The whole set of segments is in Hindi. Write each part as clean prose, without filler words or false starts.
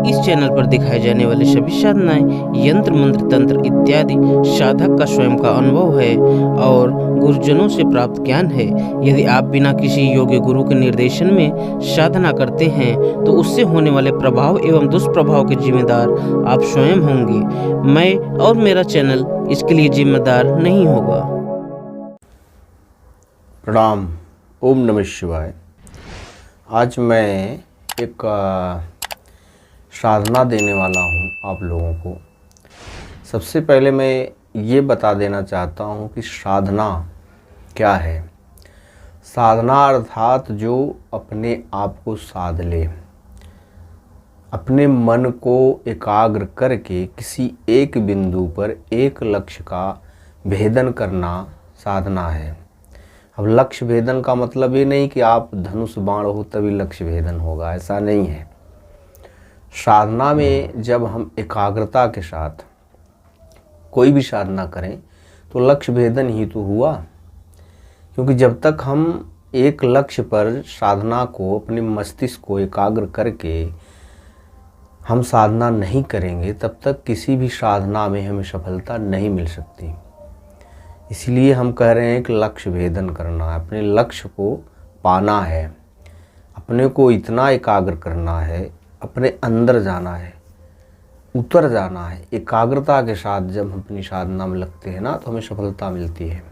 इस चैनल पर दिखाए जाने वाले सभी साधनाएं यंत्र मंत्र तंत्र इत्यादि साधक का स्वयं का अनुभव है और गुरुजनों से प्राप्त ज्ञान है। यदि आप बिना किसी योग्य गुरु के निर्देशन में साधना करते हैं तो उससे होने वाले प्रभाव एवं दुष्प्रभाव के जिम्मेदार आप स्वयं होंगे। मैं और मेरा चैनल इसके लिए जिम्मेदार नहीं होगा। प्रणाम। ओम नमः शिवाय। आज मैं एक साधना देने वाला हूँ आप लोगों को। सबसे पहले मैं ये बता देना चाहता हूँ कि साधना क्या है। साधना अर्थात जो अपने आप को साध ले, अपने मन को एकाग्र करके किसी एक बिंदु पर एक लक्ष्य का भेदन करना साधना है। अब लक्ष्य भेदन का मतलब ये नहीं कि आप धनुष बाण हो तभी लक्ष्य भेदन होगा, ऐसा नहीं है। साधना में जब हम एकाग्रता के साथ कोई भी साधना करें तो लक्ष्य भेदन ही तो हुआ, क्योंकि जब तक हम एक लक्ष्य पर साधना को अपने मस्तिष्क को एकाग्र करके हम साधना नहीं करेंगे तब तक किसी भी साधना में हमें सफलता नहीं मिल सकती। इसलिए हम कह रहे हैं कि लक्ष्य भेदन करना है, अपने लक्ष्य को पाना है, अपने को इतना एकाग्र करना है, अपने अंदर जाना है, उतर जाना है। एकाग्रता के साथ जब हम अपनी साधना में लगते हैं ना तो हमें सफलता मिलती है।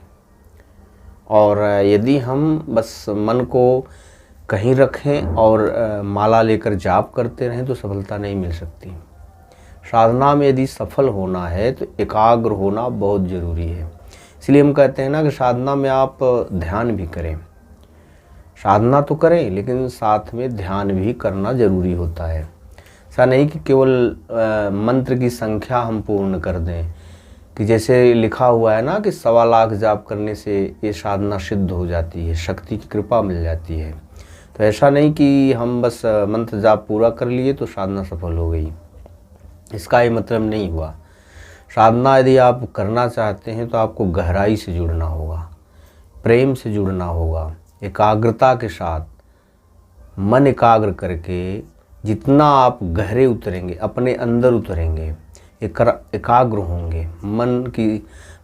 और यदि हम बस मन को कहीं रखें और माला लेकर जाप करते रहें तो सफलता नहीं मिल सकती। साधना में यदि सफल होना है तो एकाग्र होना बहुत ज़रूरी है। इसलिए हम कहते हैं ना कि साधना में आप ध्यान भी करें। साधना तो करें लेकिन साथ में ध्यान भी करना ज़रूरी होता है। ऐसा नहीं कि केवल मंत्र की संख्या हम पूर्ण कर दें, कि जैसे लिखा हुआ है ना कि 1.25 लाख जाप करने से ये साधना सिद्ध हो जाती है, शक्ति की कृपा मिल जाती है। तो ऐसा नहीं कि हम बस मंत्र जाप पूरा कर लिए तो साधना सफल हो गई, इसका ये मतलब नहीं हुआ। साधना यदि आप करना चाहते हैं तो आपको गहराई से जुड़ना होगा, प्रेम से जुड़ना होगा, एकाग्रता के साथ मन एकाग्र करके जितना आप गहरे उतरेंगे, अपने अंदर उतरेंगे, एकाग्र होंगे,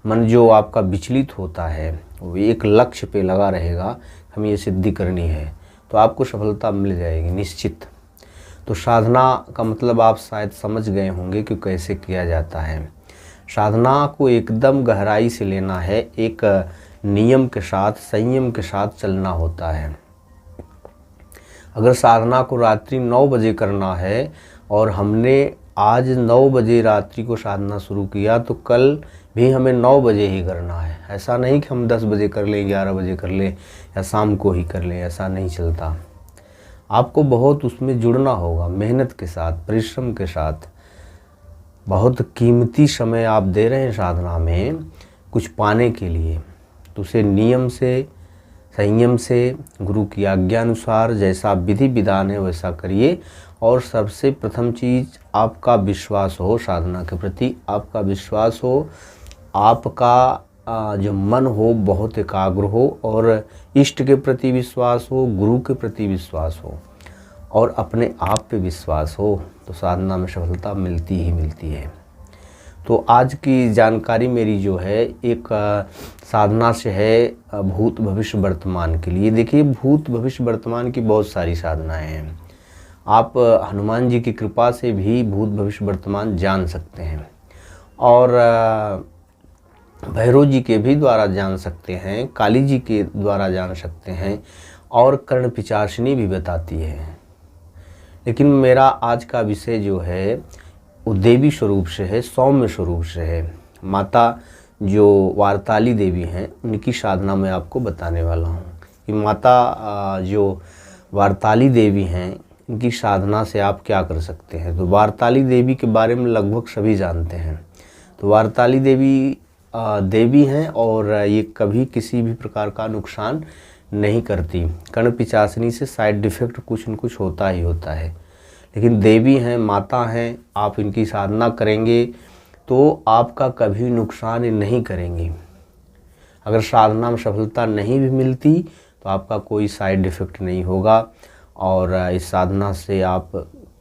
मन जो आपका विचलित होता है वो एक लक्ष्य पे लगा रहेगा, हमें ये सिद्धि करनी है, तो आपको सफलता मिल जाएगी निश्चित। तो साधना का मतलब आप शायद समझ गए होंगे कि कैसे किया जाता है। साधना को एकदम गहराई से लेना है, एक नियम के साथ, संयम के साथ चलना होता है। अगर साधना को रात्रि 9 बजे करना है और हमने आज 9 बजे रात्रि को साधना शुरू किया तो कल भी हमें 9 बजे ही करना है। ऐसा नहीं कि हम 10 बजे कर लें, 11 बजे कर लें या शाम को ही कर लें, ऐसा नहीं चलता। आपको बहुत उसमें जुड़ना होगा, मेहनत के साथ, परिश्रम के साथ। बहुत कीमती समय आप दे रहे हैं साधना में कुछ पाने के लिए, तो उसे नियम से, संयम से, गुरु की आज्ञा अनुसार जैसा विधि विधान है वैसा करिए। और सबसे प्रथम चीज़ आपका विश्वास हो, साधना के प्रति आपका विश्वास हो, आपका जो मन हो बहुत एकाग्र हो, और इष्ट के प्रति विश्वास हो, गुरु के प्रति विश्वास हो और अपने आप पे विश्वास हो, तो साधना में सफलता मिलती ही मिलती है। तो आज की जानकारी मेरी जो है एक साधना से है भूत भविष्य वर्तमान के लिए। देखिए, भूत भविष्य वर्तमान की बहुत सारी साधनाएं हैं। आप हनुमान जी की कृपा से भी भूत भविष्य वर्तमान जान सकते हैं, और भैरव जी के भी द्वारा जान सकते हैं, काली जी के द्वारा जान सकते हैं, और कर्ण पिशाचिनी भी बताती है। लेकिन मेरा आज का विषय जो है वो देवी स्वरूप से है, सौम्य स्वरूप से है। माता जो वारताली देवी हैं उनकी साधना मैं आपको बताने वाला हूँ कि माता जो वारताली देवी हैं इनकी साधना से आप क्या कर सकते हैं। तो वारताली देवी के बारे में लगभग सभी जानते हैं। तो वारताली देवी देवी हैं और ये कभी किसी भी प्रकार का नुकसान नहीं करती। कर्ण पिशाचिनी से साइड इफ़ेक्ट कुछ न कुछ होता ही होता है, लेकिन देवी हैं, माता हैं, आप इनकी साधना करेंगे तो आपका कभी नुकसान नहीं करेंगी। अगर साधना में सफलता नहीं भी मिलती तो आपका कोई साइड इफ़ेक्ट नहीं होगा, और इस साधना से आप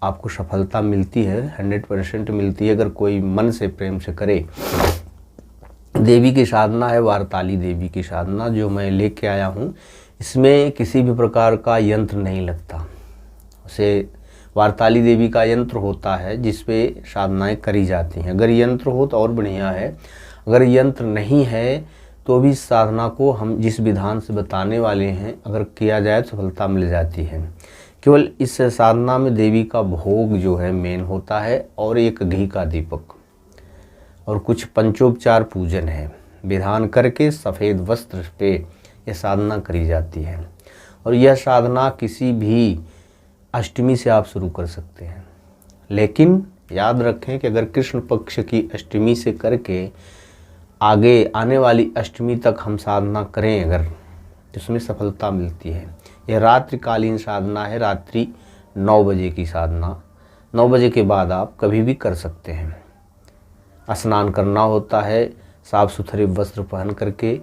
आपको सफलता मिलती है, 100% मिलती है अगर कोई मन से प्रेम से करे। देवी की साधना है वारताली देवी की साधना, जो मैं लेके आया हूँ। इसमें किसी भी प्रकार का यंत्र नहीं लगता। उसे वारताली देवी का यंत्र होता है जिस पे साधनाएँ करी जाती हैं। अगर यंत्र हो तो और बढ़िया है, अगर यंत्र नहीं है तो भी इस साधना को हम जिस विधान से बताने वाले हैं अगर किया जाए तो सफलता मिल जाती है। केवल इस साधना में देवी का भोग जो है मेन होता है, और एक घी का दीपक और कुछ पंचोपचार पूजन है। विधान करके सफ़ेद वस्त्र पे यह साधना करी जाती है। और यह साधना किसी भी अष्टमी से आप शुरू कर सकते हैं, लेकिन याद रखें कि अगर कृष्ण पक्ष की अष्टमी से करके आगे आने वाली अष्टमी तक हम साधना करें अगर, तो उसमें सफलता मिलती है। यह रात्रिकालीन साधना है, रात्रि 9 बजे की साधना। 9 बजे के बाद आप कभी भी कर सकते हैं। स्नान करना होता है, साफ़ सुथरे वस्त्र पहन करके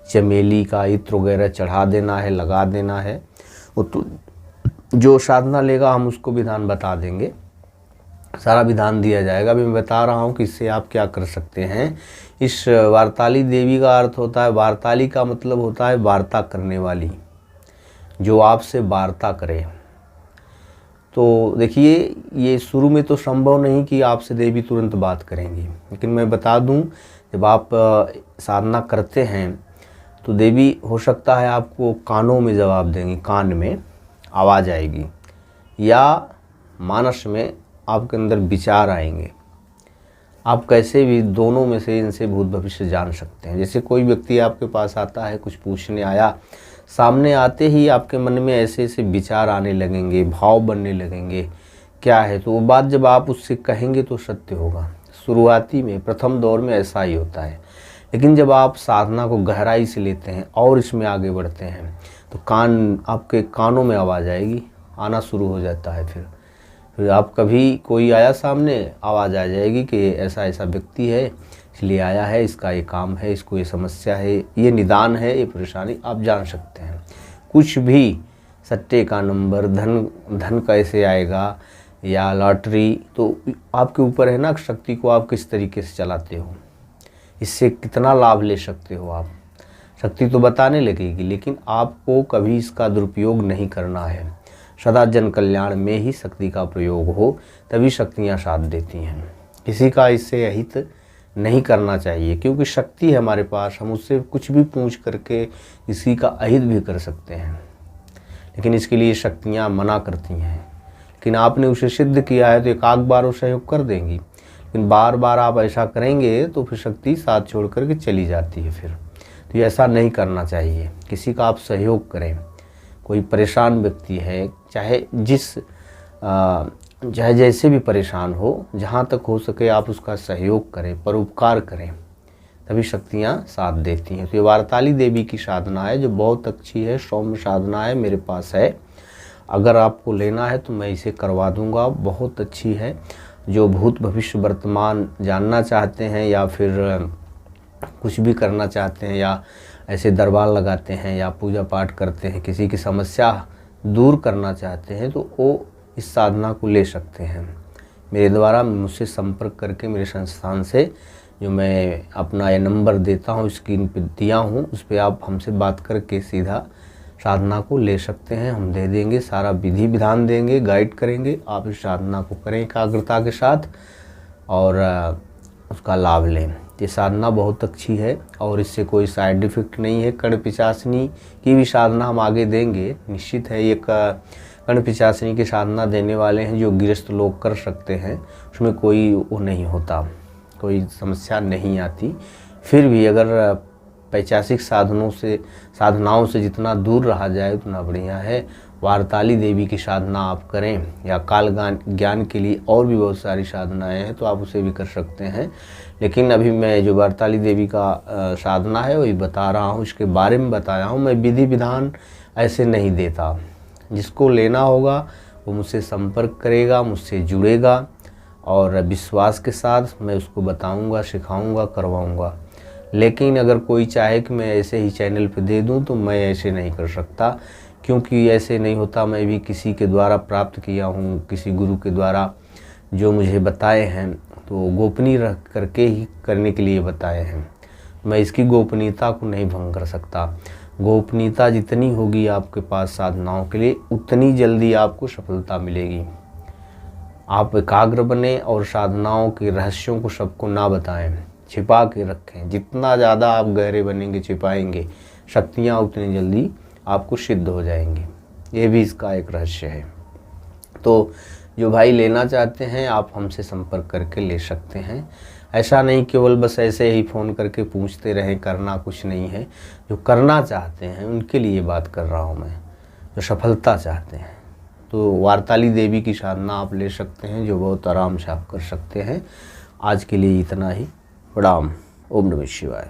चमेली का इत्र वगैरह चढ़ा देना है, लगा देना है। वो तो जो साधना लेगा हम उसको विधान बता देंगे, सारा विधान दिया जाएगा। अभी मैं बता रहा हूँ कि इससे आप क्या कर सकते हैं। इस वारताली देवी का अर्थ होता है, वारताली का मतलब होता है वार्ता करने वाली, जो आपसे वार्ता करे। तो देखिए, ये शुरू में तो संभव नहीं कि आपसे देवी तुरंत बात करेंगी, लेकिन मैं बता दूं, जब आप साधना करते हैं तो देवी हो सकता है आपको कानों में जवाब देंगी, कान में आवाज़ आएगी, या मानस में आपके अंदर विचार आएंगे। आप कैसे भी दोनों में से इनसे भूत भविष्य जान सकते हैं। जैसे कोई व्यक्ति आपके पास आता है, कुछ पूछने आया, सामने आते ही आपके मन में ऐसे ऐसे विचार आने लगेंगे, भाव बनने लगेंगे, क्या है, तो वो बात जब आप उससे कहेंगे तो सत्य होगा। शुरुआती में प्रथम दौर में ऐसा ही होता है, लेकिन जब आप साधना को गहराई से लेते हैं और इसमें आगे बढ़ते हैं तो आपके कानों में आवाज़ आएगी, आना शुरू हो जाता है। फिर आप कभी कोई आया सामने, आवाज़ आ जाएगी कि ऐसा ऐसा व्यक्ति है, इसलिए आया है, इसका ये काम है, इसको ये समस्या है, ये निदान है, ये परेशानी, आप जान सकते हैं। कुछ भी सट्टे का नंबर, धन कैसे आएगा या लॉटरी, तो आपके ऊपर है ना, शक्ति को आप किस तरीके से चलाते हो, इससे कितना लाभ ले सकते हो आप। शक्ति तो बताने लगेगी, लेकिन आपको कभी इसका दुरुपयोग नहीं करना है। सदा जन कल्याण में ही शक्ति का प्रयोग हो, तभी शक्तियाँ साथ देती हैं। किसी का इससे अहित नहीं करना चाहिए, क्योंकि शक्ति है हमारे पास, हम उससे कुछ भी पूछ करके किसी का अहित भी कर सकते हैं, लेकिन इसके लिए शक्तियाँ मना करती हैं। लेकिन आपने उसे सिद्ध किया है तो एक आध बार वो सहयोग कर देंगी, लेकिन बार बार आप ऐसा करेंगे तो फिर शक्ति साथ छोड़ करके चली जाती है। फिर तो ऐसा नहीं करना चाहिए। किसी का आप सहयोग करें, कोई परेशान व्यक्ति है, चाहे जैसे भी परेशान हो, जहाँ तक हो सके आप उसका सहयोग करें, परोपकार करें, तभी शक्तियाँ साथ देती हैं। तो ये वारताली देवी की साधना है जो बहुत अच्छी है, सौम्य साधना है, मेरे पास है। अगर आपको लेना है तो मैं इसे करवा दूंगा, बहुत अच्छी है। जो भूत भविष्य वर्तमान जानना चाहते हैं या फिर कुछ भी करना चाहते हैं, या ऐसे दरबार लगाते हैं या पूजा पाठ करते हैं, किसी की समस्या दूर करना चाहते हैं, तो वो इस साधना को ले सकते हैं मेरे द्वारा। मुझसे संपर्क करके मेरे संस्थान से, जो मैं अपना ये नंबर देता हूँ, स्क्रीन पे दिया हूँ, उस पर आप हमसे बात करके सीधा साधना को ले सकते हैं। हम दे देंगे, सारा विधि विधान देंगे, गाइड करेंगे। आप इस साधना को करें एकाग्रता के साथ और उसका लाभ लें। ये साधना बहुत अच्छी है और इससे कोई साइड इफ़ेक्ट नहीं है। कर्ण पिशाचनी की भी साधना हम आगे देंगे, निश्चित है। ये कर्ण पिशाचनी की साधना देने वाले हैं जो गृहस्थ लोग कर सकते हैं, उसमें कोई वो नहीं होता, कोई समस्या नहीं आती। फिर भी अगर पैचासिक साधनाओं से जितना दूर रहा जाए उतना बढ़िया है। वारताली देवी की साधना आप करें, या काल ज्ञान के लिए और भी बहुत सारी साधनाएं हैं तो आप उसे भी कर सकते हैं। लेकिन अभी मैं जो वारताली देवी का साधना है वही बता रहा हूँ, इसके बारे में बताया हूँ। मैं विधि विधान ऐसे नहीं देता। जिसको लेना होगा वो मुझसे संपर्क करेगा, मुझसे जुड़ेगा और विश्वास के साथ मैं उसको बताऊँगा, सिखाऊँगा, करवाऊँगा। लेकिन अगर कोई चाहे कि मैं ऐसे ही चैनल पे दे दूं तो मैं ऐसे नहीं कर सकता, क्योंकि ऐसे नहीं होता, मैं भी किसी के द्वारा प्राप्त किया हूँ, किसी गुरु के द्वारा जो मुझे बताए हैं तो गोपनीय रख करके ही करने के लिए बताए हैं। मैं इसकी गोपनीयता को नहीं भंग कर सकता। गोपनीयता जितनी होगी आपके पास साधनाओं के लिए, उतनी जल्दी आपको सफलता मिलेगी। आप एकाग्र बने और साधनाओं के रहस्यों को सबको ना बताएं, छिपा के रखें। जितना ज़्यादा आप गहरे बनेंगे, छिपाएंगे, शक्तियाँ उतनी जल्दी आपको सिद्ध हो जाएंगी। ये भी इसका एक रहस्य है। तो जो भाई लेना चाहते हैं आप हमसे संपर्क करके ले सकते हैं। ऐसा नहीं केवल बस ऐसे ही फ़ोन करके पूछते रहें, करना कुछ नहीं है। जो करना चाहते हैं उनके लिए बात कर रहा हूँ मैं, जो सफलता चाहते हैं। तो वार्ताली देवी की साधना आप ले सकते हैं, जो बहुत आराम से आप कर सकते हैं। आज के लिए इतना ही। प्रणाम। ओम नमः शिवाय।